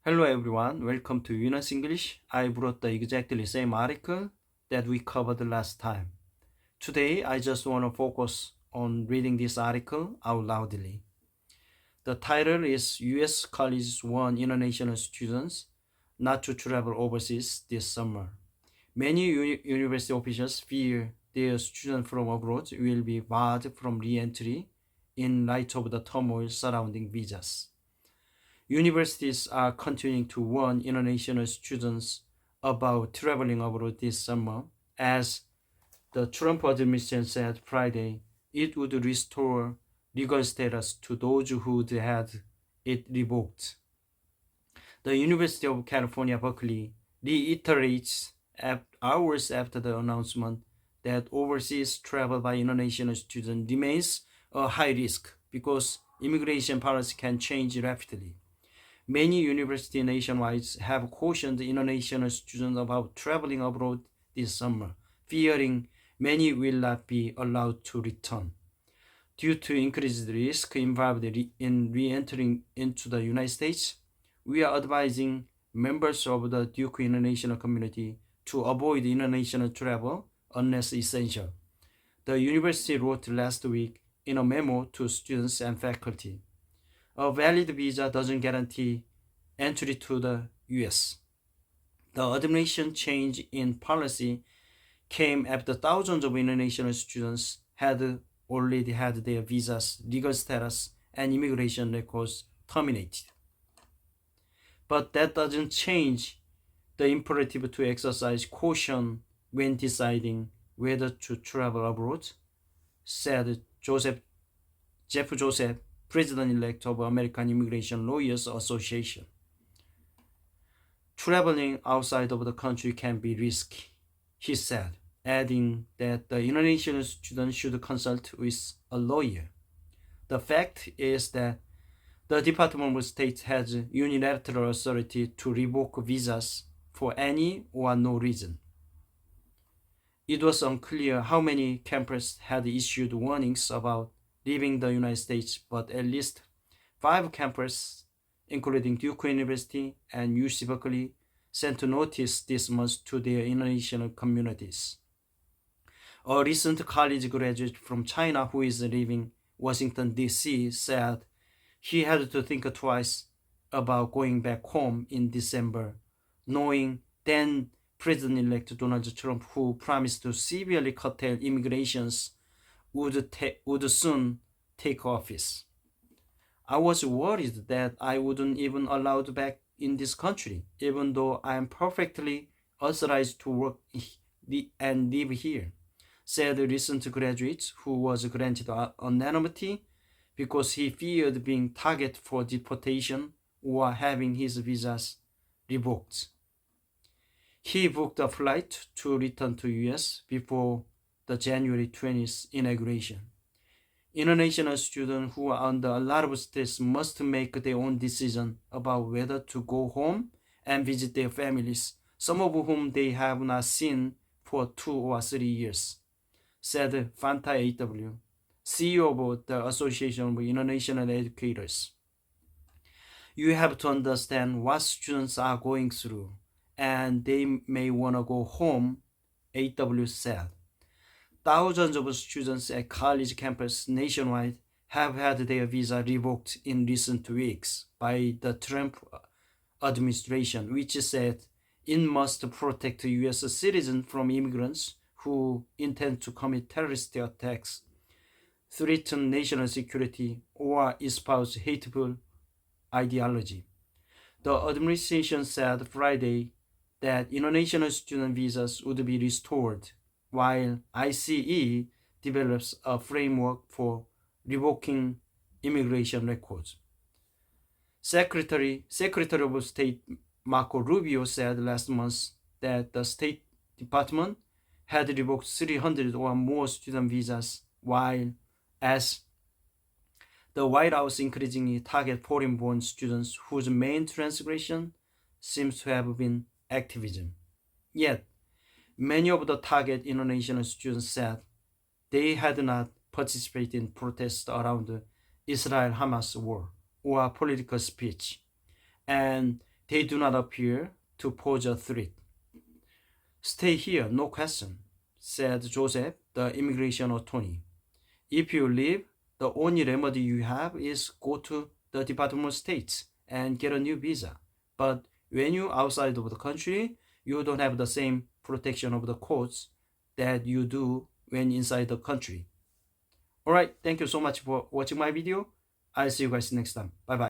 Hello everyone, welcome to Winners English. I brought the exactly same article that we covered last time. Today I just want to focus on reading this article out loudly. The title is US colleges warn international students not to travel overseas this summer. Many university officials fear their students from abroad will be barred from re-entry in light of the turmoil surrounding visas. Universities are continuing to warn international students about traveling abroad this summer, as the Trump administration said Friday it would restore legal status to those who had it revoked. The University of California, Berkeley reiterates hours after the announcement that overseas travel by international students remains a high risk because immigration policy can change rapidly. Many universities nationwide have cautioned international students about traveling abroad this summer, fearing many will not be allowed to return. Due to increased risk involved in re-entering into the United States, we are advising members of the Duke international community to avoid international travel unless essential, the university wrote last week in a memo to students and faculty. A valid visa doesn't guarantee entry to the U.S. The administration change in policy came after thousands of international students had already had their visas, legal status, and immigration records terminated. But that doesn't change the imperative to exercise caution when deciding whether to travel abroad, said Jeff Joseph, President-elect of American Immigration Lawyers Association. Traveling outside of the country can be risky, he said, adding that the international student should consult with a lawyer. The fact is that the Department of State has unilateral authority to revoke visas for any or no reason. It was unclear how many campuses had issued warnings about leaving the United States, but at least 5 campuses, including Duke University and UC Berkeley, sent a notice this month to their international communities. A recent college graduate from China who is leaving Washington, D.C. said he had to think twice about going back home in December, knowing then President-elect Donald Trump, who promised to severely curtail immigrations, would soon take office. I was worried that I wouldn't even allowed back in this country, even though I am perfectly authorized to work and live here, said a recent graduate who was granted anonymity because he feared being targeted for deportation or having his visas revoked. He booked a flight to return to US before the January 20th inauguration. International students who are under a lot of stress must make their own decision about whether to go home and visit their families, some of whom they have not seen for 2 or 3 years, said Fanta A.W., CEO of the Association of International Educators. You have to understand what students are going through, and they may want to go home, A.W. said. Thousands of students at college campuses nationwide have had their visa revoked in recent weeks by the Trump administration, which said it must protect U.S. citizens from immigrants who intend to commit terrorist attacks, threaten national security, or espouse hateful ideology. The administration said Friday that international student visas would be restored, while ICE develops a framework for revoking immigration records. Secretary of State Marco Rubio said last month that the State Department had revoked 300 or more student visas, while as the White House increasingly targets foreign-born students whose main transgression seems to have been activism. Yet, many of the target international students said they had not participated in protests around the Israel-Hamas war or political speech, and They do not appear to pose a threat. Stay here, no question, said Joseph, the immigration attorney. If you leave, the only remedy you have is go to the Department of State and get a new visa. But when you're outside of the country, you don't have the same protection of the courts that you do when inside the country. Alright, thank you so much for watching my video. I'll see you guys next time. Bye bye.